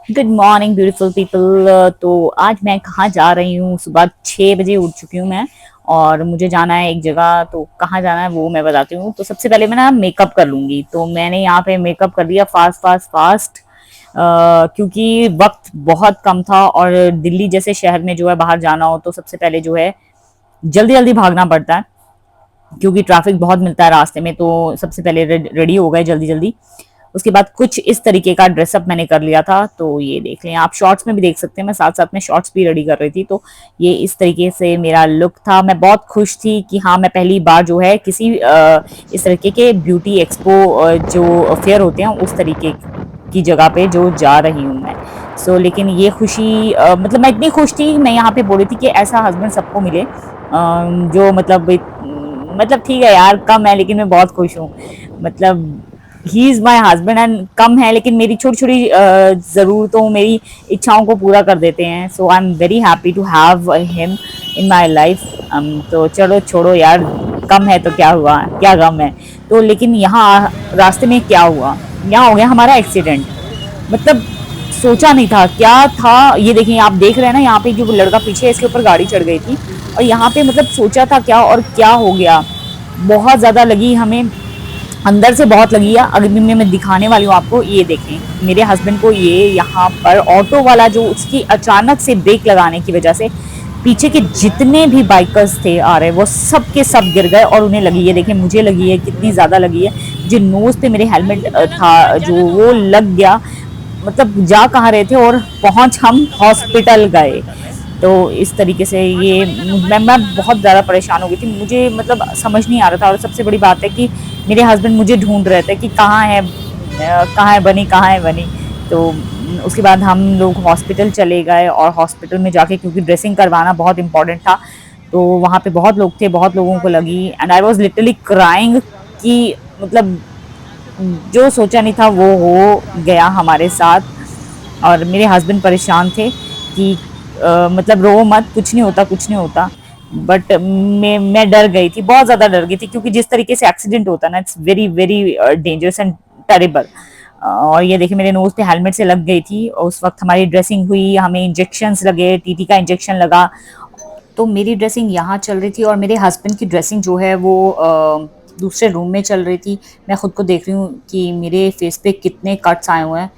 Good morning beautiful people. तो आज मैं कहाँ जा रही हूँ? सुबह 6 बजे उठ चुकी हूँ मैं, और मुझे जाना है एक जगह। तो कहाँ जाना है वो मैं बताती हूँ। तो सबसे पहले मैं ना मेकअप कर लूंगी। तो मैंने यहाँ पे मेकअप कर लिया फास्ट फास्ट फास्ट, क्योंकि वक्त बहुत कम था, और दिल्ली जैसे शहर में जो है बाहर जाना हो तो सबसे पहले जो है जल्दी जल्दी भागना पड़ता है, क्योंकि ट्रैफिक बहुत मिलता है रास्ते में। तो सबसे पहले रेडी हो गए जल्दी जल्दी। उसके बाद कुछ इस तरीके का ड्रेसअप मैंने कर लिया था। तो ये देख लें, आप शॉर्ट्स में भी देख सकते हैं, मैं साथ साथ में शॉर्ट्स भी रेडी कर रही थी। तो ये इस तरीके से मेरा लुक था। मैं बहुत खुश थी कि हाँ, मैं पहली बार जो है किसी इस तरीके के ब्यूटी एक्सपो जो फेयर होते हैं उस तरीके की जगह पे जो जा रही हूँ मैं। लेकिन ये खुशी मतलब मैं इतनी खुश थी, मैं यहाँ पे बोल रही थी कि ऐसा हस्बैंड सबको मिले, जो मतलब ठीक है यार, कम है लेकिन मैं बहुत खुश हूँ। मतलब he is my husband, and come है लेकिन मेरी छोटी छोटी ज़रूरतों, मेरी इच्छाओं को पूरा कर देते हैं। So I am very happy to have him in my life. तो चलो छोड़ो यार, कम है तो क्या हुआ, क्या गम है। तो लेकिन यहाँ रास्ते में क्या हुआ, यहाँ हो गया हमारा एक्सीडेंट। मतलब सोचा नहीं था क्या था। ये देखिए, आप देख रहे हैं ना, यहाँ पे जो लड़का पीछे है इसके ऊपर गाड़ी चढ़ गई थी, और यहाँ पे मतलब सोचा था क्या और क्या हो गया। बहुत ज़्यादा लगी हमें, अंदर से बहुत लगी है। अगर मैं दिखाने वाली हूँ आपको, ये देखें मेरे हस्बैंड को, ये यहाँ पर ऑटो वाला जो उसकी अचानक से ब्रेक लगाने की वजह से पीछे के जितने भी बाइकर्स थे आ रहे, वो सब के सब गिर गए और उन्हें लगी है। देखिए मुझे लगी है, कितनी ज़्यादा लगी है। जो नोज़ पे मेरे हेलमेट था जो वो लग गया। मतलब जा कहाँ रहे थे और पहुँच हम हॉस्पिटल गए। तो इस तरीके से ये मैं बहुत ज़्यादा परेशान हो गई थी। मुझे मतलब समझ नहीं आ रहा था, और सबसे बड़ी बात है कि मेरे हस्बैंड मुझे ढूंढ रहे थे कि कहाँ है, कहाँ है बनी, कहाँ है बनी। तो उसके बाद हम लोग हॉस्पिटल चले गए, और हॉस्पिटल में जाके क्योंकि ड्रेसिंग करवाना बहुत इंपॉर्टेंट था, तो वहाँ पे बहुत लोग थे, बहुत लोगों को लगी। And I was literally crying कि मतलब जो सोचा नहीं था वो हो गया हमारे साथ। और मेरे हस्बैंड परेशान थे कि मतलब रो मत, कुछ नहीं होता, कुछ नहीं होता। बट मैं डर गई थी, बहुत ज़्यादा डर गई थी, क्योंकि जिस तरीके से एक्सीडेंट होता है ना, it's very very dangerous and terrible. और ये देखिए मेरे नोज पे हेलमेट से लग गई थी, और उस वक्त हमारी ड्रेसिंग हुई, हमें इंजेक्शंस लगे, टीटी का इंजेक्शन लगा। तो मेरी ड्रेसिंग यहाँ चल रही थी, और मेरे हस्बैंड की ड्रेसिंग जो है वो दूसरे रूम में चल रही थी। मैं खुद को देख रही हूँ कि मेरे फेस पे कितने कट्स आए हुए हैं।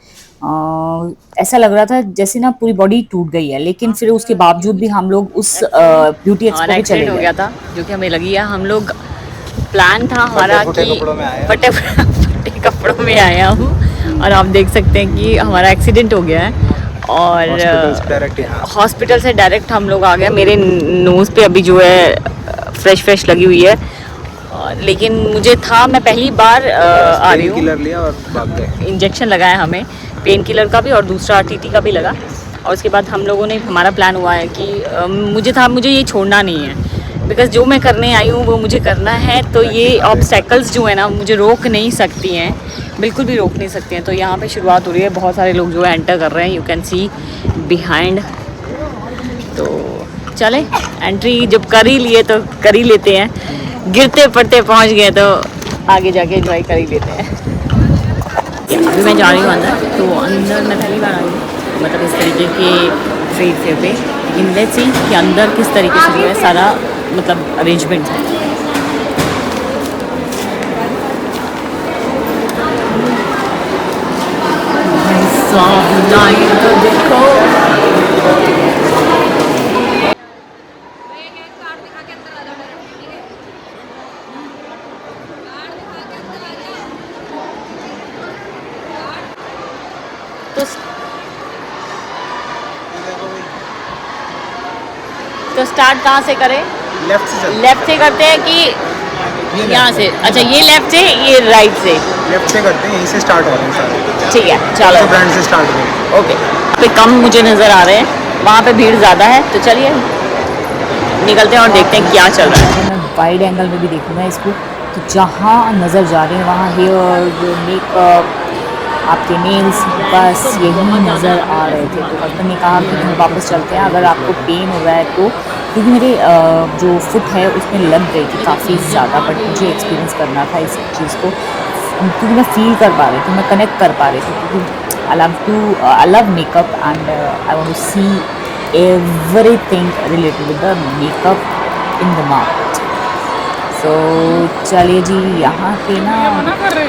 ऐसा लग रहा था जैसे ना पूरी बॉडी टूट गई है, लेकिन फिर उसके बावजूद भी हम लोग उस ब्यूटी एक्सपो पे चले एक्सीडेंट हो गए। गया था जो कि हमें लगी है। हम लोग प्लान था हमारा फटे कि कपड़ों में आया। फटे फटे कपड़ों में आया हूँ, और आप देख सकते हैं कि हमारा एक्सीडेंट हो गया है। और हॉस्पिटल से डायरेक्ट यहाँ। हॉस्पिटल से डायरेक्ट हम लोग आ गए। मेरे नोज़ पे अभी जो है फ्रेश फ्रेश लगी हुई है। लेकिन मुझे था, मैं पहली बार आ रही पेन हूँ। किलर लिया और भाग गए। इंजेक्शन लगाया हमें, पेन किलर का भी और दूसरा टीटी का भी लगा। और उसके बाद हम लोगों ने, हमारा प्लान हुआ है कि मुझे ये छोड़ना नहीं है, बिकॉज़ जो मैं करने आई हूँ वो मुझे करना है। तो ये ऑब्स्टेकल्स जो है ना, मुझे रोक नहीं सकती हैं, बिल्कुल भी रोक नहीं सकती हैं। तो यहाँ पे शुरुआत हो रही है, बहुत सारे लोग जो है एंटर कर रहे हैं, यू कैन सी बिहाइंड। तो चले, एंट्री जब कर ही लिए तो कर ही लेते हैं। गिरते पड़ते पहुँच गए तो आगे जाके एंजॉय कर ही लेते हैं। अभी मैं जा रही हूँ अंदर। तो अंदर मैं पहली बार आई हूँ, मतलब इस तरीके के ट्रेड फेयर पे। लेकिन लेट्स सी कि अंदर किस तरीके से जो है सारा मतलब अरेंजमेंट है। तो देखो, तो तो स्टार्ट कहाँ से करें? लेफ्ट से चल। लेफ्ट से करते हैं कि यहाँ से? अच्छा, ये लेफ्ट से, ये राइट से? लेफ्ट से करते हैं, यहीं से स्टार्ट हो रहे हैं सारे। ठीक है, चलो। तो ब्रांड से स्टार्ट हो रहे हैं। ओके। यहाँ पे कम मुझे नज़र आ रहे हैं, वहाँ पे भीड़ ज़्यादा है। तो चलिए निकलते हैं और देखते हैं क्या चल रहा है। अगर मैं वाइड एंगल में भी देखूँगा इसको, तो जहाँ नज़र जा रही है वहाँ हेयर, मेकअप, आपके नेल्स, बस यही नज़र आ रहे थे। तो हस्बैंड ने कहा कि हम वापस चलते हैं, अगर आपको पेन हो रहा है तो। क्योंकि मेरे जो फुट है उसमें लग गई थी काफ़ी ज़्यादा, बट मुझे एक्सपीरियंस करना था इस चीज़ को, क्योंकि मैं फील कर पा रही थी, मैं कनेक्ट कर पा रही थी। क्योंकि I love makeup and I want to see everything related with the makeup in the market. So चलिए जी, यहाँ पे ना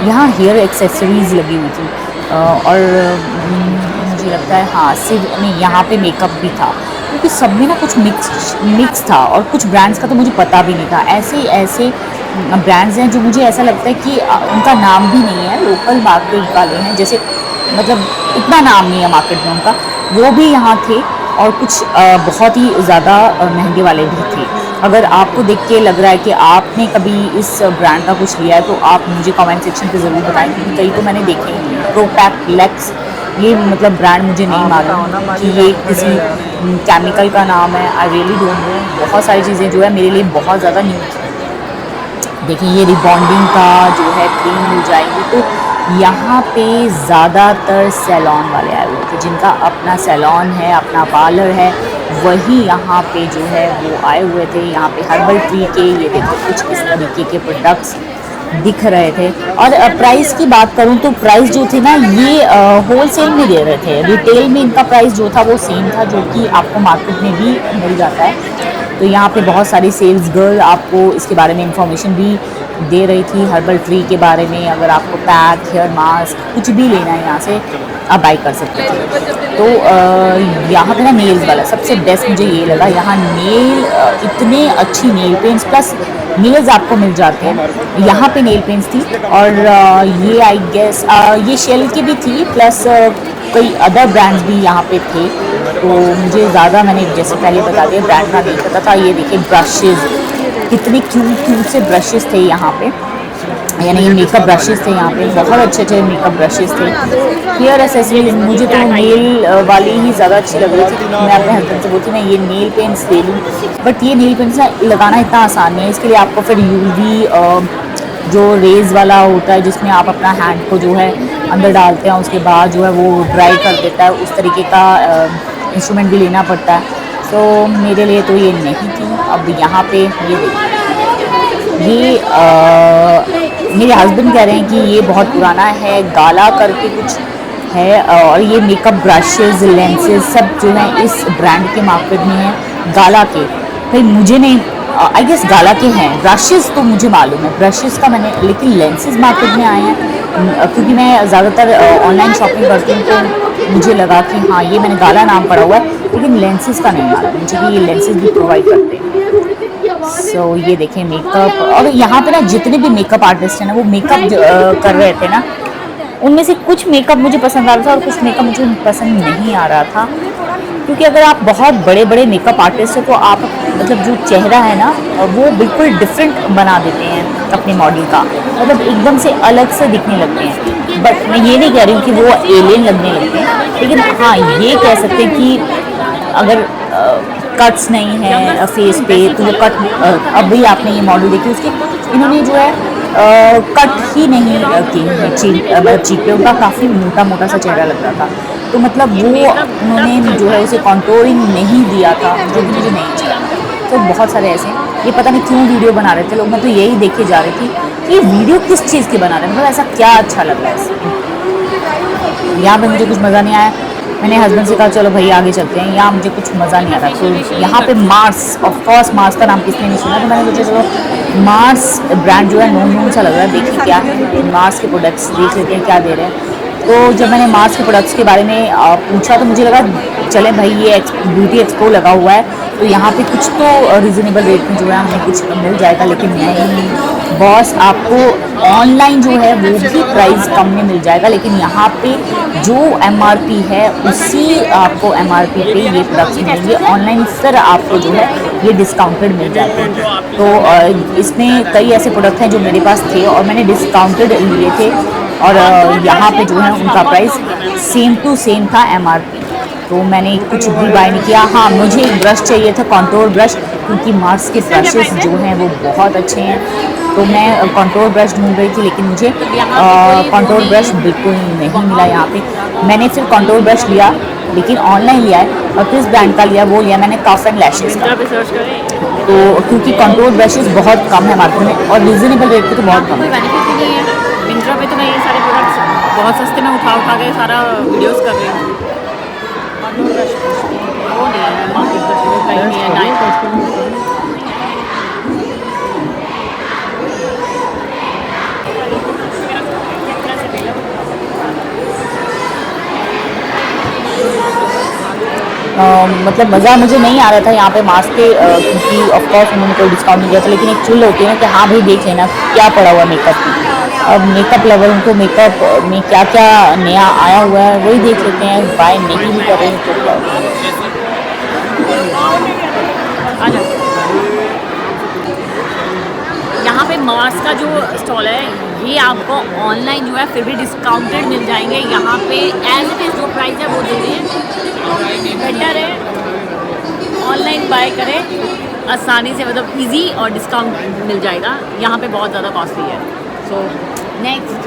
यहाँ हेयर एक्सेसरीज लगी हुई थी और मुझे लगता है हाँ सिर्फ नहीं, यहाँ पे मेकअप भी था क्योंकि सब में ना कुछ मिक्स था और कुछ ब्रांड्स का तो मुझे पता भी नहीं था। ऐसे ब्रांड्स हैं जो मुझे ऐसा लगता है कि उनका नाम भी नहीं है, लोकल मार्केट वाले हैं, जैसे मतलब इतना नाम नहीं है मार्केट में उनका, वो भी यहाँ थे और कुछ बहुत ही ज़्यादा महंगे वाले भी थे। अगर आपको देख के लग रहा है कि आपने कभी इस ब्रांड का कुछ लिया है तो आप मुझे कमेंट सेक्शन पे ज़रूर बताएं, क्योंकि कई तो मैंने देखे ही नहीं। प्रोपैक लेक्स, ये मतलब ब्रांड मुझे नहीं मालूम कि ये किसी केमिकल का नाम है, आई रियली डोंट नो। बहुत सारी चीज़ें जो है मेरे लिए बहुत ज़्यादा न्यू थी। देखिए ये रिबॉन्डिंग का जो है क्रीम मिल जाएगी, तो यहाँ पे ज़्यादातर सैलॉन वाले आए हुए थे, जिनका अपना सैलॉन है, अपना पार्लर है, वही यहाँ पे जो है वो आए हुए थे। यहाँ पे हर्बल ट्री के ये देखो कुछ इस तरीके के प्रोडक्ट्स दिख रहे थे। और प्राइस की बात करूँ तो प्राइस जो थे ना ये होलसेल में दे रहे थे, रिटेल में इनका प्राइस जो था वो सेम था जो कि आपको मार्केट में भी मिल जाता है। तो यहाँ पे बहुत सारी सेल्स गर्ल आपको इसके बारे में इंफॉर्मेशन भी दे रही थी, हर्बल ट्री के बारे में। अगर आपको पैक, हेयर मास्क कुछ भी लेना है यहाँ से आप बाई कर सकते थे। तो यहाँ पे ना नेल्स वाला सबसे बेस्ट मुझे ये लगा। यहाँ नेल इतने अच्छी नेल पेंट्स प्लस नेल्स आपको मिल जाते हैं। यहाँ पे नेल पेंट्स थी और ये आई गेस ये शेल की भी थी, प्लस कई अदर ब्रांड्स भी यहाँ पे थे। तो मुझे ज़्यादा मैंने जैसे पहले बता दिया ब्रांड का नहीं पता था। ये देखिए ब्रशेज़, कितने क्यूट से ब्रशेज़ थे यहाँ पे, यानी ये मेकअप ब्रशेज़ थे यहाँ पे, बहुत अच्छे मेकअप ब्रशेज़ थे। हेयर एसेसरीज मुझे तो नेल वाली ही ज़्यादा अच्छी लग रही थी। मैं अपने हस्बैंड से बोलती मैं ये नेल पेंट्स ले लूँ, बट ये नेल पेंट्स ना लगाना इतना आसान नहीं है। इसके लिए आपको फिर UV जो रेज वाला होता है जिसमें आप अपना हैंड को जो है अंदर डालते हैं, उसके बाद जो है वो ड्राई कर देता है, उस तरीके का इंस्ट्रूमेंट भी लेना पड़ता है। तो मेरे लिए तो ये नहीं थी। अब यहाँ पे ये मेरे हस्बैंड कह रहे हैं कि ये बहुत पुराना है, गाला करके कुछ है, और ये मेकअप ब्रशेज़, लेंसेज सब जो है इस ब्रांड के मार्केट में है, गाला के। भाई मुझे नहीं, आई गेस गाला के हैं। ब्रशेज़ तो मुझे मालूम है, ब्रशेज़ का मैंने, लेकिन लेंसेज मार्केट में आए हैं क्योंकि मैं ज़्यादातर ऑनलाइन शॉपिंग करती हूँ, तो मुझे लगा कि हाँ ये मैंने गाला नाम पढ़ा हुआ है, लेकिन लेंसेज का नहीं मालूम मुझे कि ये लेंसेज भी प्रोवाइड करते हैं। सो ये देखें मेकअप, और यहाँ पे ना जितने भी मेकअप आर्टिस्ट हैं ना वो मेकअप कर रहे थे ना, उनमें से कुछ मेकअप मुझे पसंद आ रहा था और कुछ मेकअप मुझे पसंद नहीं आ रहा था। क्योंकि अगर आप बहुत बड़े मेकअप आर्टिस्ट हैं तो आप मतलब जो चेहरा है ना वो बिल्कुल डिफरेंट बना देते हैं अपने मॉडल का, मतलब एकदम से अलग से दिखने लगते हैं। बट मैं ये नहीं कह रही हूँ कि वो एलियन लगने लगते हैं, लेकिन हाँ ये कह सकते हैं कि अगर कट्स नहीं है फेस पे तो वो कट, अभी आपने ये मॉडल देखी उसके इन्होंने जो है कट ही नहीं की है चीप पे, उनका काफ़ी मोटा सा चेहरा लग रहा था। तो मतलब वो उन्होंने जो है उसे कॉन्टोरिंग नहीं दिया था, जो कि मुझे नहीं अच्छा लगा। तो बहुत सारे ऐसे, ये पता नहीं क्यों वीडियो बना रहे थे लोग, मैं तो यही देखे जा रही थी कि ये वीडियो किस चीज़ की बना रहे हैं, मतलब ऐसा क्या अच्छा लग रहा है इसमें। यहाँ पे मुझे कुछ मज़ा नहीं आया। मैंने हस्बैंड से कहा चलो भाई आगे चलते हैं, यहाँ मुझे कुछ मज़ा नहीं आ रहा। तो यहाँ पे मार्स, ऑफ कोर्स मार्स का नाम किसने नहीं सुना, तो मैंने सोचा चलो मार्स ब्रांड जो है नोन सा लग रहा है, देखिए क्या है मार्स के प्रोडक्ट्स, देख लेते हैं क्या दे रहे हैं। तो जब मैंने मार्स के प्रोडक्ट्स के बारे में पूछा तो मुझे लगा चलें भाई ये ब्यूटी एक्सपो लगा हुआ है तो यहाँ पे कुछ तो रिजनेबल रेट में जो है हमें कुछ मिल जाएगा, लेकिन नहीं बॉस, आपको ऑनलाइन जो है वो भी प्राइस कम में मिल जाएगा, लेकिन यहाँ पे जो MRP है उसी आपको MRP पे ये प्रोडक्ट्स मिलेंगे। ऑनलाइन फिर आपको जो है ये डिस्काउंटेड मिल जाते हैं। तो इसमें कई ऐसे प्रोडक्ट हैं जो मेरे पास थे और मैंने डिस्काउंटेड लिए थे, और यहाँ पे जो है उनका प्राइस सेम टू सेम था MRP। तो मैंने कुछ भी बाय नहीं किया। हाँ मुझे एक ब्रश चाहिए था, कॉन्टोर ब्रश, क्योंकि मार्स के ब्रशेस जो हैं वो बहुत अच्छे हैं। तो मैं कॉन्टोर ब्रश ढूंढ रही थी, लेकिन मुझे कॉन्टोर ब्रश बिल्कुल नहीं मिला यहाँ पे। मैंने फिर कॉन्टोर ब्रश लिया, लेकिन ऑनलाइन लिया है, और किस ब्रांड का लिया वो लिया मैंने कफ एंड लैशेस का। तो क्योंकि कॉन्टोर ब्रशेस बहुत कम है मार्केट में और रीजनेबल रेट पे तो बहुत कम है। मिंत्रा पे तो मैं ये सारे प्रोडक्ट्स बहुत सस्ते में उठा उठा के सारा वीडियोस कर रही हूँ। वो नहीं है मार्केट कहीं नहीं है नाइट। मतलब मज़ा मुझे नहीं आ रहा था यहाँ पे मास्क के, क्योंकि ऑफ कोर्स उन्होंने कोई डिस्काउंट नहीं दिया था, लेकिन एक चुल होती है ना कि हाँ भाई देख लेना क्या पड़ा हुआ मेकअप की। अब मेकअप लवर उनको मेकअप में क्या क्या नया आया हुआ है वही देख लेते हैं, बाय नहीं भी कर रहे हैं तो यहाँ पे मास्क का जो स्टॉल है ये आपको ऑनलाइन जो है फिर भी डिस्काउंटेड मिल जाएंगे। यहाँ पे एज इट इज़ जो प्राइस है वो दे रहे हैं। बेटर है ऑनलाइन बाय करें आसानी से, मतलब इजी और डिस्काउंट मिल जाएगा। यहाँ पे बहुत ज़्यादा कॉस्टली है। सो नेक्स्ट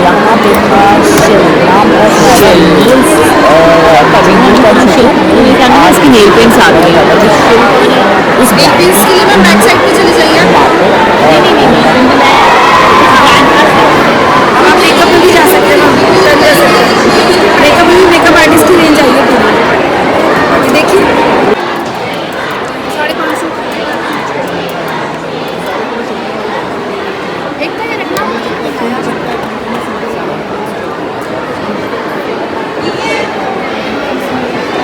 यहाँ पे था शिल नाम इसकी नेल पेंट्स आ रही है। इस नेल पेंट्स के लिए मैं बैक साइड पे चली जाइए। आप मेकअप में भी जा सकते हैं, मेकअप में भी मेकअप आर्टिस्ट की रेंज आई है पूरी। देखिए 550 एक का ये रखना।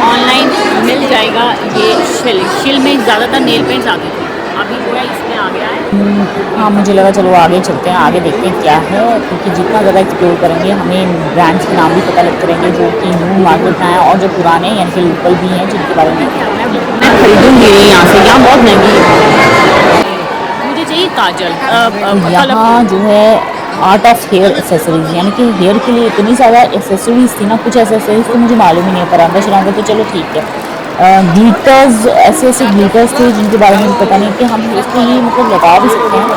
ऑनलाइन मिल जाएगा ये शिल में ज़्यादातर नेल पेंट्स आते थे, अभी जो है इसमें आ गया है। हाँ मुझे लगा चलो आगे चलते हैं, आगे देखते हैं क्या है, क्योंकि जितना ज़्यादा एक्सप्लोर करेंगे हमें ब्रांड्स के नाम भी पता लगते रहेंगे जो कि न्यू मार्केट में हैं और जो पुराने यानी कि लोकल भी हैं जिनके बारे में मैं खरीदूँगी यहाँ से। यहाँ बहुत महंगी है। मुझे चाहिए काजल। यहाँ जो है आर्ट ऑफ हेयर एसेसरीज, यानी कि हेयर के लिए इतनी ज़्यादा एसेसरीज थी ना, कुछ एसेसरीज तो मुझे मालूम ही नहीं है, परांदा शरांदा तो चलो ठीक है, ग्लिटर्स ऐसे ऐसे ग्लिटर्स थे जिनके बारे में पता नहीं कि हम इसको ये मतलब लगा भी सकते हैं।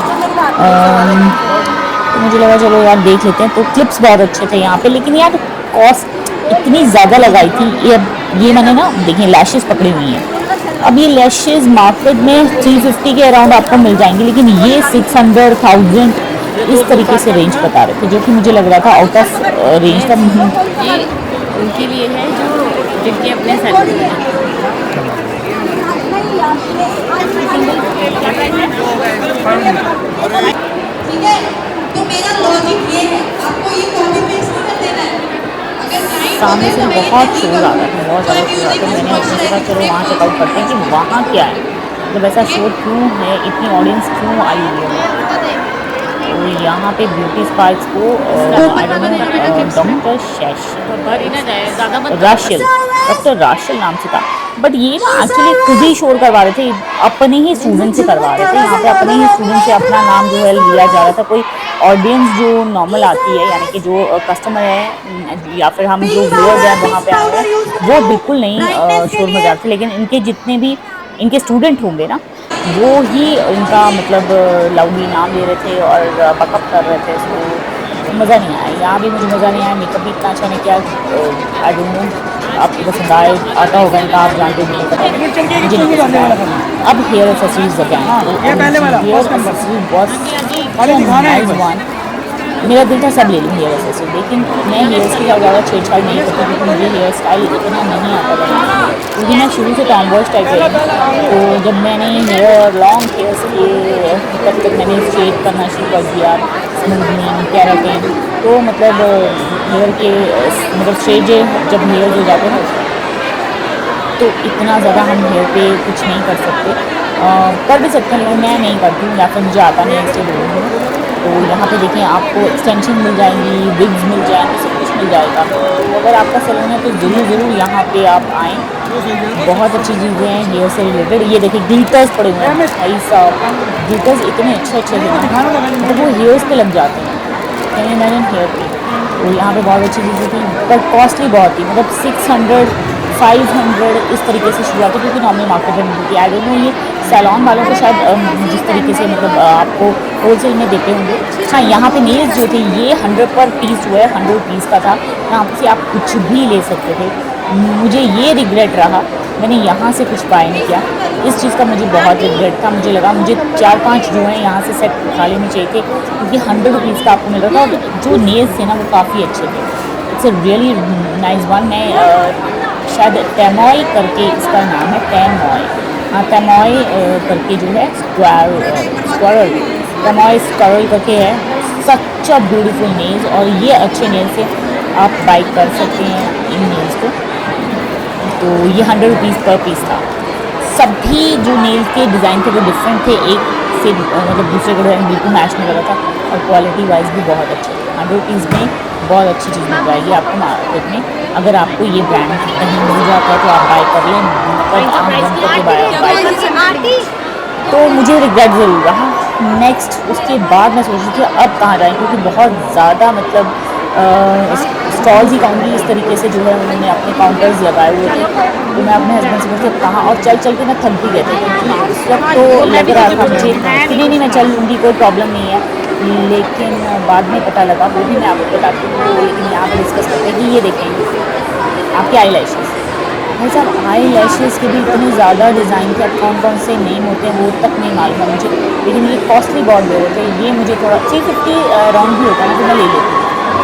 तो मुझे लगा चलो यार देख लेते हैं। तो क्लिप्स बहुत अच्छे थे यहाँ पे, लेकिन यार कॉस्ट इतनी ज़्यादा लगाई थी। ये मैंने ना देखिए लैशेज़ पकड़ी हुई हैं। अब ये लैशेज़ मार्केट में 350 के अराउंड आपको मिल जाएंगी, लेकिन ये 600, 1000 इस तरीके से रेंज बता रहे थे, जो कि मुझे लग रहा था आउट ऑफ रेंज था। ये उनके लिए है जो जिनके अपने सैलरी हैं। ठीक है, तो मेरा लॉजिक ये है, आपको ये कॉपी पेस्ट नहीं कर देना है। अगर क्लाइंट सामने से बहुत शोर आ रहा था, बहुत ज़्यादा शोर आ रहा था। मैंने अपने सोचा चलो वहाँ चेकआउट करते हैं कि वहाँ क्या है, मतलब ऐसा शोर क्यों है, इतनी ऑडियंस क्यों आई हुई है। तो यहाँ पे ब्यूटी स्पाइस को डॉक्टर डॉक्टर राशल नाम से था, बट ये ना एक्चुअली खुद ही शोर करवा रहे थे, अपने ही स्टूडेंट से करवा रहे थे। यहाँ पे अपने ही स्टूडेंट से अपना नाम जो है लिया जा रहा था। कोई ऑडियंस जो नॉर्मल आती है, यानी कि जो कस्टमर है या फिर हम जो व्यूअर्स हैं वहाँ पे आए हैं, वो बिल्कुल नहीं शोर मचा रहे थे, लेकिन इनके जितने भी इनके स्टूडेंट होंगे ना वो ही इनका मतलब लाउडली नाम ले रहे थे और बकअप कर रहे थे। सो मज़ा नहीं आया, यहाँ भी मुझे मज़ा नहीं आया। मेकअप भी इतना अच्छा नहीं किया। आई डोंट नो आपको पसंद आए आता होगा इनका, आप जानते भी नहीं पता मुझे नहीं पसंद आया। अब hair accessories again, hair accessories बहुत मेरा दिल था सब ले लूँ हेयर एक्सेसरी, लेकिन मैं हेयर्स की ज़्यादा छेड़छाड़ नहीं करती क्योंकि मुझे हेयर स्टाइल इतना नहीं आता था, क्योंकि मैं शुरू से टॉमबॉय टाइप रही हूँ। तो जब मैंने हेयर लॉन्ग हेयर्स किए तब तक मैंने स्ट्रेट करना शुरू कर दिया, स्मूथनिंग, केराटिन, तो मतलब हेयर के मतलब स्ट्रेट जब हेयर हो जाते हैं तो इतना ज़्यादा हम हेयर पे कुछ नहीं कर सकते, कर भी सकते हैं लेकिन मैं नहीं करती हूँ या फिर मुझे आता नहीं है इससे बोलूँगी। तो यहाँ पे देखें आपको एक्सटेंशन मिल जाएंगी, विग्स मिल जाएंगी, सब कुछ मिल जाएगा। तो अगर आपका सैलून है तो ज़रूर यहाँ पे आप आएँ, बहुत अच्छी चीज़ें हैं हेयर से रिलेटेड। ये देखिए ग्लिटर्स पड़े हुए हैं भाई साहब, ग्लिटर्स इतने अच्छे मतलब वो हेयर्स पे लग जाते हैं, यानी मैंने हेयर पे। तो यहाँ पे बहुत अच्छी चीज़ें थी, पर कॉस्टली बहुत थी, मतलब 600, 500 इस तरीके से शुरुआत है, क्योंकि नॉर्मल मार्केट में मिलती है। आई डोंट नो ये सैलून वालों को शायद जिस तरीके से मतलब आपको होलसेल में देते होंगे। हाँ, यहाँ पे नेल्स जो थे ये 100 पर पीस जो है 100 पीस का था। यहाँ से आप कुछ भी ले सकते थे। मुझे ये रिग्रेट रहा, मैंने यहाँ से कुछ बाय नहीं किया। इस चीज़ का मुझे बहुत रिग्रेट था। मुझे लगा मुझे 4-5 जो है यहाँ से सेट उठा लेने चाहिए थे, क्योंकि 100 रुपीज़ का आपको मिल रहा था और जो नेल्स थे ना वो काफ़ी अच्छे थे। It's a really nice one. मैं शायद टैमॉय करके इसका नाम है, टैमॉय, हाँ टैमॉय करके जो है स्क्वारल, टैमॉय स्क्वारल करके है। सच अ ब्यूटीफुल नेल्स, और ये अच्छे नेल्स से आप बाई कर सकते हैं इन नेल्स को। तो ये 100 रुपीज़ पर पीस था। सभी जो नेल्स के डिज़ाइन थे वो डिफरेंट थे, एक से मतलब दूसरे का डिज़ाइन बिल्कुल मैच नहीं कर रहा था, और क्वालिटी वाइज भी बहुत अच्छे थे। 100 रुपीज़ में बहुत अच्छी चीज़ मिल जाएगी आपको मार्केट में। अगर आपको ये ब्रांड कहीं मिल जाता है तो आप बाय कर लें, मतलब आप बंद करके बाय कर। तो मुझे रिग्रेट ज़रूर रहा। नेक्स्ट उसके बाद मैं सोच रही थी अब कहाँ जाएँ, क्योंकि बहुत ज़्यादा मतलब स्टॉल्स ही कहूँगी इस तरीके से जो है उन्होंने अपने काउंटर्स लगाए हुए थे। तो मैं अपने हस्बैंड से पूछती अब कहाँ, और चल चल के मैं थक भी गए थे, क्योंकि उस वक्त तो लग रहा था मुझे कि नहीं मैं चल लूँगी, कोई प्रॉब्लम नहीं है। लेकिन बाद में पता लगा, वो भी मैं आपको बताती हूँ, लेकिन यहाँ पर डिस्कस करते हैं कि ये देखेंगे आपके आई लैशेज़। भाई साहब आई लैशेज़ के भी इतने ज़्यादा डिज़ाइन थे, अब कौन कौन से नेम होते हैं वो तक नहीं मालूम है मुझे, लेकिन ये कॉस्टली बहुत दे रहे थे। ये मुझे थोड़ा 350 राउंड भी होता है ना तो मैं ले लेती,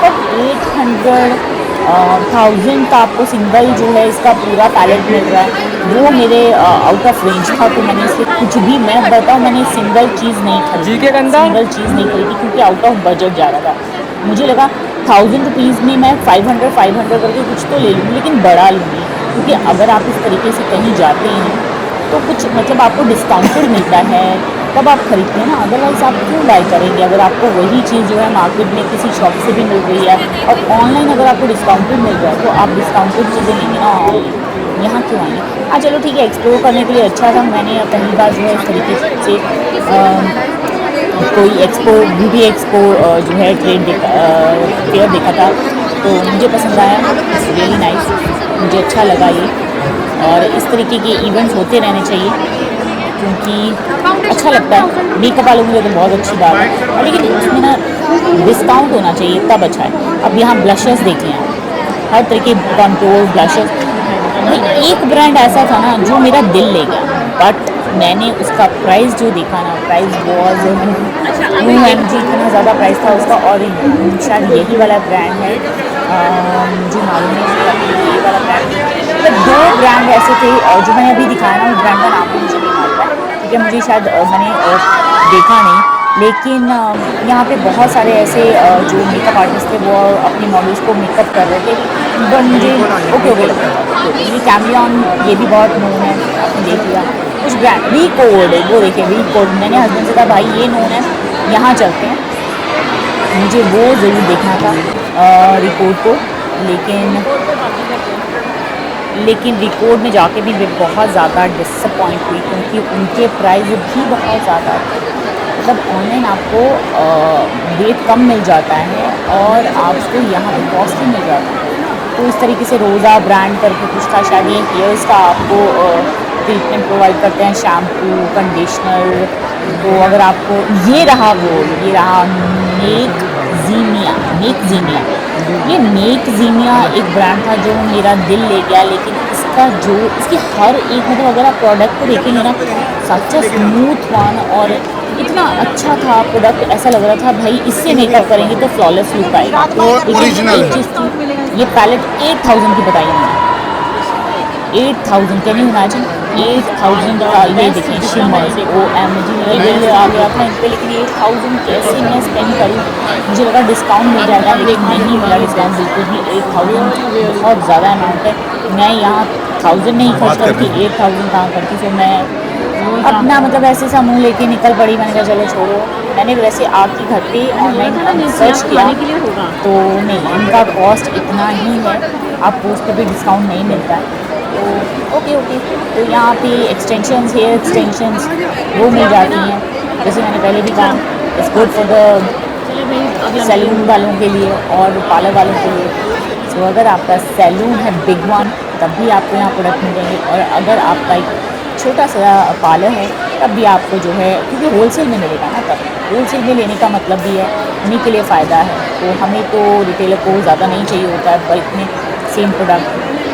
बट 800,000 का आपको सिंगल जो है इसका पूरा पैलेट मिल रहा है, वो मेरे आउट ऑफ रेंज था। तो मैंने इससे कुछ भी, मैं बताऊँ मैंने सिंगल चीज़ नहीं खरीदी, सिंगल चीज़ नहीं खरीदी, क्योंकि आउट ऑफ बजट जा रहा था। मुझे लगा 1000 रुपीज़ में मैं 500 करके कुछ तो ले लूँगी, लेकिन बड़ा लूँगी, क्योंकि अगर आप इस तरीके से कहीं जाते हैं तो कुछ मतलब आपको डिस्काउंटेड मिलता है तब आप खरीदते हैं ना, अदरवाइज़ आप क्यों बाय करेंगे अगर आपको वही चीज़ जो है मार्केट में किसी शॉप से भी मिल रही है, और ऑनलाइन अगर आपको डिस्काउंटेड मिल रहा है तो आप डिस्काउंटेड चीज़ें लेंगे ना ऑनलाइन, यहाँ क्यों आएंगे। हाँ चलो ठीक है, एक्सप्लोर करने के लिए अच्छा था। मैंने पहली बार जो है इस तरीके से कोई एक्सपो, ब्यूटी एक्सपो जो है ट्रेड फेयर देखा था, तो मुझे पसंद आया, इट्स रियली नाइस, मुझे अच्छा लगा ये। और इस तरीके के इवेंट्स होते रहने चाहिए, क्योंकि अच्छा लगता है। मेकअप वालों के लिए तो बहुत अच्छी बात है, लेकिन इसमें ना डिस्काउंट होना चाहिए तब अच्छा है। अब यहाँ ब्लशेस देखें आप, हर तरह के कंट्रोल ब्लशेस। एक ब्रांड ऐसा था ना जो मेरा दिल ले गया, बट मैंने उसका प्राइस जो देखा ना, प्राइस वॉज OMG, इतना ज़्यादा प्राइस था उसका। और शायद यही वाला ब्रांड है, मुझे मालूम है ये वाला ब्रांड, मतलब 2 ब्रांड ऐसे थे जो मैंने अभी दिखाया ना, उस ब्रांड का नाम भी मुझे नहीं मालूम है, क्योंकि मुझे शायद मैंने देखा नहीं। लेकिन यहाँ पे बहुत सारे ऐसे जो मेकअप आर्टिस्ट थे वो अपनी मॉडल्स को मेकअप कर रहे थे, बट मुझे ओके लगता था। तो ये कैमलियन ये भी बहुत नोन है, आपने देख लिया। कुछ ब्रांड वीकोड, वो देखिए वीकोड, मैंने हस्बैंड से कहा भाई ये नोन है, यहाँ चलते हैं, मुझे वो ज़रूर देखना था रिकॉर्ड को। लेकिन रिकॉर्ड में जाके भी मैं बहुत ज़्यादा डिसअपॉइंट हुई, क्योंकि उनके प्राइस भी बहुत ज़्यादा थे। मतलब ऑनलाइन आपको रेट कम मिल जाता है और आपको यहाँ पे कॉस्टली मिल जाता है। तो इस तरीके से रोज़ा ब्रांड करके कुछ था, शायद ये हेयर्स का आपको ट्रीटमेंट प्रोवाइड करते हैं, शैम्पू, कंडीशनर। तो अगर आपको ये रहा मेकजीनिया एक ब्रांड था जो मेरा दिल ले गया, लेकिन इसकी हर एक मतलब अगर आप प्रोडक्ट को देखेंगे ना, सच स्मूथ वन, और इतना अच्छा था प्रोडक्ट, ऐसा लग रहा था भाई इससे मेकअप करेंगे तो फ्लॉलेस लुक आएगा। लेकिन एक चीज़ थी, ये पैलेट 8000 की बताई मैंने, 8000, कैन यू इमेजिन 8000 का। ये देखें शिमर, OMG, मेरा दिल आ गया था इन पर, लेकिन 8000 कैसे मैं स्पेंड करूँ। मुझे लगा डिस्काउंट मिल जाएगा, लेकिन नहीं मिला डिस्काउंट बिल्कुल भी। 8000 बहुत ज़्यादा अमाउंट है, मैं यहाँ 1000 नहीं खर्च करती, 8000 कहाँ करती। तो मैं अपना मतलब ऐसे सा मुँह लेके निकल पड़ी, मैंने कहा चलो छोड़ो। मैंने वैसे आपकी घर पे ऑनलाइन सर्च किया तो नहीं, इनका कॉस्ट इतना ही है, आप पोस्ट पे भी डिस्काउंट नहीं मिलता है। तो ओके। तो यहाँ पे एक्सटेंशंस, हेयर एक्सटेंशंस वो मिल जाती हैं, जैसे मैंने पहले भी कहा, it's good for the salon वालों के लिए और पार्लर वालों के लिए। सो अगर आपका सैलून है बिग वन, तब भी आपको यहाँ प्रोडक्ट मिलेंगे, और अगर आपका एक छोटा सा पार्लर है तब भी आपको जो है, क्योंकि होलसेल में मिलेगा ना, तब होलसेल में लेने का मतलब भी है, उन्हीं के लिए फ़ायदा है। तो हमें तो रिटेलर को ज़्यादा नहीं चाहिए होता है बल्क में सेम प्रोडक्ट,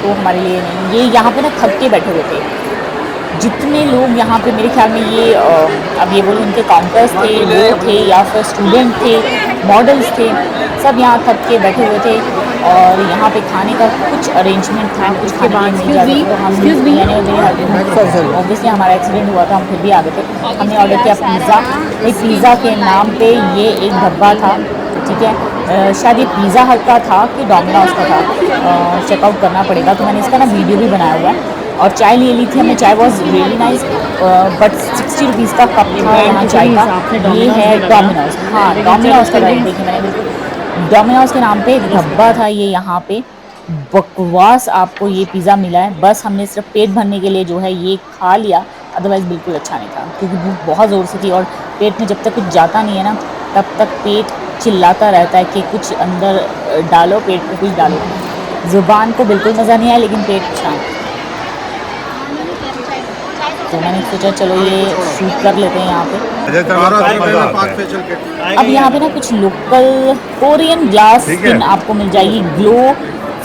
तो हमारे लिए नहीं। ये यहाँ पे ना थक के बैठे हुए थे जितने लोग यहाँ पे, मेरे ख्याल में ये अब ये बोलो उनके काउंटर्स थे, वो थे या फिर स्टूडेंट थे, मॉडल्स थे, सब यहाँ थक के बैठे हुए थे। और यहाँ पे खाने का कुछ अरेंजमेंट था, कुछ खाने के लिए मिल जाता, तो हम मैंने और मेरे हस्बैंड, ऑब्वियसली हमारा एक्सीडेंट हुआ था, हम फिर भी आ गए थे। हमने ऑर्डर किया पिज़्ज़ा। एक पिज़्ज़ा के नाम पे ये एक डब्बा था, ठीक है, शायद ये पिज़्ज़ा हट का था कि डोमिनोज का था, चेकआउट करना पड़ेगा। तो मैंने इसका ना वीडियो भी बनाया हुआ है। और चाय ले ली थी हमने, चाय was really nice, but 60 rupees का कप था यहाँ चाय का। ये है डोमिनोज, हाँ डोमिनोज का रेट देखिए मैंने, बिल्कुल डोमिनोज के नाम पे एक डब्बा था ये यहाँ पे। बकवास आपको ये पिज़्ज़ा मिला है, बस हमने सिर्फ पेट भरने के लिए जो है ये खा लिया, अदरवाइज़ बिल्कुल अच्छा नहीं था, क्योंकि भूख बहुत ज़ोर से थी। और पेट में जब तक कुछ जाता नहीं है ना, तब तक पेट चिल्लाता रहता है कि कुछ अंदर डालो, पेट में कुछ डालो। ज़ुबान को बिल्कुल मज़ा नहीं आया, लेकिन पेट शांत। तो मैंने सोचा चलो ये शूट कर लेते हैं यहाँ पे। अब यहाँ पे ना कुछ लोकल कोरियन ग्लास स्किन आपको मिल जाएगी। ग्लो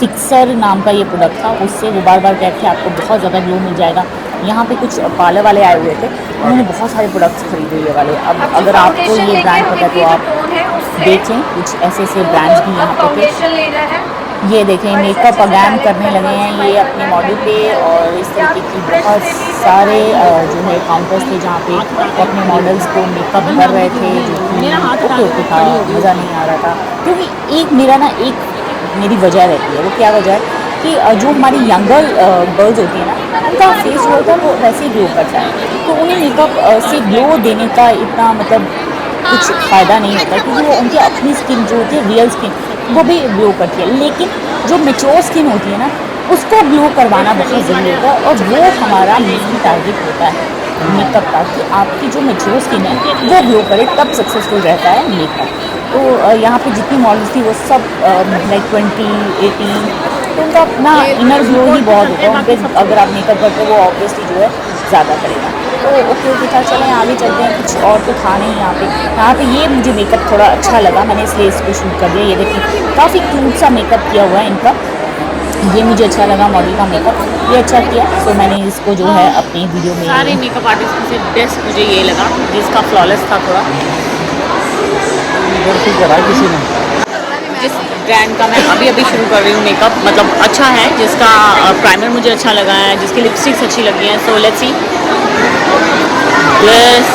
फिक्सर नाम का ये प्रोडक्ट था, उससे वो बार बार कहते थे आपको बहुत ज़्यादा ग्लो मिल जाएगा। यहाँ पे कुछ पार्लर वाले आए हुए थे, उन्होंने बहुत सारे प्रोडक्ट्स खरीदे ये वाले। अब अगर आपको ये ब्रांड पता है तो आप देखें, कुछ ऐसे ऐसे ब्रांड्स भी यहाँ पे थे। ये देखें मेकअप अगैन करने लगे हैं ये अपने मॉडल पे, और इस तरीके की बहुत सारे जो है काउंटर्स थे जहाँ पे वो अपने मॉडल्स को मेकअप कर रहे थे, जो कि ओके था, मज़ा नहीं आ रहा था। क्योंकि एक मेरी वजह रहती है, वो क्या वजह है कि जो हमारी यंगर गर्ल्स होती है ना, उनका फेस जो होता है वो वैसे ही ग्लो करता है, तो उन्हें मेकअप से ग्लो देने का इतना मतलब कुछ फ़ायदा नहीं होता, क्योंकि वो उनकी अपनी स्किन जो होती है रियल स्किन वो भी ग्लो करती है। लेकिन जो मैच्योर स्किन होती है ना, उसको ग्लो करवाना बहुत ज़रूरी होता है, और वो हमारा मेन टारगेट होता है मेकअप का, कि आपकी जो मैच्योर स्किन है वो ग्लो करे, तब सक्सेसफुल रहता है मेकअप। तो यहाँ पे जितनी मॉडल्स थी वो सब लाइक 20, 18, तो उनका अपना इनर ग्लो ही बहुत होता है, उन पर अगर आप मेकअप करते हो वो ऑब्वियसली जो है ज़्यादा करेगा। तो ओके था, चलें आगे चलते हैं। कुछ और तो था नहीं यहाँ पे ये मुझे मेकअप थोड़ा अच्छा लगा, मैंने इसलिए इसको शूट कर दिया। ये देखिए काफ़ी क्यूट सा मेकअप किया हुआ है इनका, ये मुझे अच्छा लगा मॉडल का मेकअप, ये अच्छा किया, तो मैंने इसको जो है अपनी वीडियो में। सारे मेकअप आर्टिस्ट में से बेस्ट मुझे ये लगा, जिसका फ्लॉलेस था थोड़ा, किसी ने जिस ब्रांड का मैं अभी शुरू कर रही हूँ मेकअप, मतलब अच्छा है, जिसका प्राइमर मुझे अच्छा लगा है, जिसकी लिपस्टिक्स अच्छी लगी हैं। सो लेट्स सी, दिस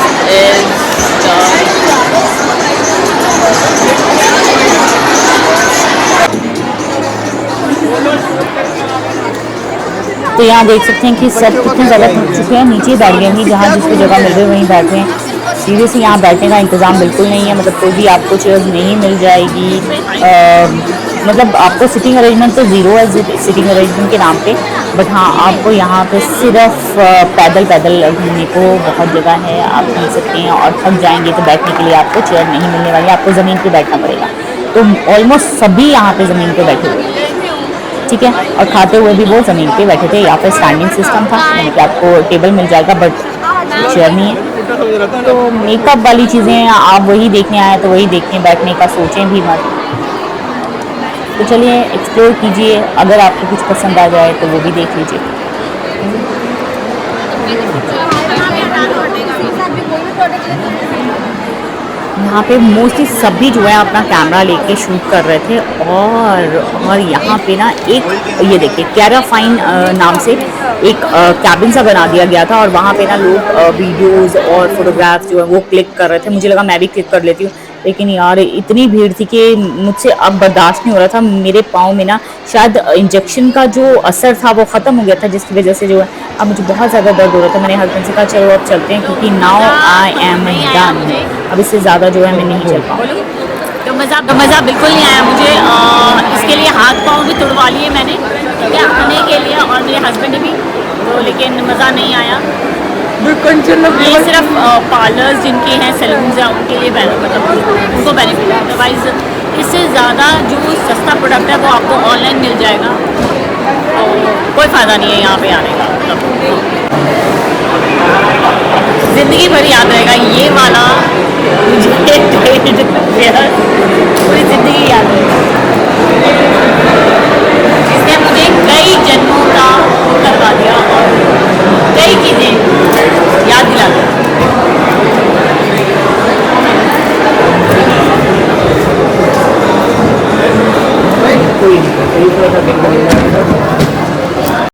तो यहाँ देख सकते हैं कि सब कितने ज़्यादा थक चुके हैं, नीचे बैठ गए हैं, जहाँ जिसको जगह मिल रही है वहीं बैठ रहे हैं। सीरियसली यहाँ बैठने का इंतज़ाम बिल्कुल नहीं है, मतलब कोई भी आपको चेयर्स नहीं मिल जाएगी। मतलब आपको सिटिंग अरेंजमेंट तो ज़ीरो है सिटिंग अरेंजमेंट के नाम पे, बट हाँ आपको यहाँ पे सिर्फ पैदल घूमने को बहुत जगह है, आप घूम सकते हैं। और थक जाएंगे तो बैठने के लिए आपको चेयर नहीं मिलने वाली, आपको ज़मीन पे बैठना पड़ेगा। तो ऑलमोस्ट सभी यहाँ पे ज़मीन पे बैठे हुए, ठीक है, और खाते हुए भी वो ज़मीन पे बैठे थे। या फिर स्टैंडिंग सिस्टम था, यानी कि आपको टेबल मिल जाएगा बट चेयर नहीं है। तो मेकअप वाली चीज़ें आप वही देखने आए तो वही देखने, बैठने का सोचें भी मत। तो चलिए एक्सप्लोर कीजिए, अगर आपको कुछ पसंद आ जाए तो वो भी देख लीजिए। यहाँ पे मोस्टली सभी जो है अपना कैमरा लेके शूट कर रहे थे। और यहाँ पे ना एक ये देखिए कैराफाइन नाम से एक कैबिन सा बना दिया गया था, और वहाँ पे ना लोग वीडियोस और फोटोग्राफ्स जो है वो क्लिक कर रहे थे। मुझे लगा मैं भी क्लिक कर लेती हूँ, लेकिन यार इतनी भीड़ थी कि मुझसे अब बर्दाश्त नहीं हो रहा था। मेरे पाँव में ना शायद इंजेक्शन का जो असर था वो ख़त्म हो गया था, जिसकी वजह से जो है अब मुझे बहुत ज़्यादा दर्द हो रहा था। मैंने हस्बैंड से कहा चलो अब चलते हैं, क्योंकि नाउ आई एम डन, अब इससे ज़्यादा जो है मैं नहीं चल पाऊँ। तो मज़ा बिल्कुल नहीं आया मुझे। इसके लिए हाथ पाँव भी तुड़वा लिए मैंने, ठीक है, आने के लिए, और मेरे हस्बैंड ने भी, तो लेकिन मज़ा नहीं आया। ये सिर्फ पार्लर्स जिनके हैं, सैलून्स हैं, उनके लिए मतलब उनको बेनिफिट है। अदरवाइज़ इससे ज़्यादा जो सस्ता प्रोडक्ट है वो आपको ऑनलाइन मिल जाएगा, तो कोई फ़ायदा नहीं है यहाँ पे आने का। मतलब ज़िंदगी भर याद रहेगा ये वाला मुझे पूरी ज़िंदगी याद रहेगा। इसने मुझे कई जन्मों का वो करवा दिया और कई चीज़ें याद दिला दी। कोई नहीं, कोई थोड़ा सा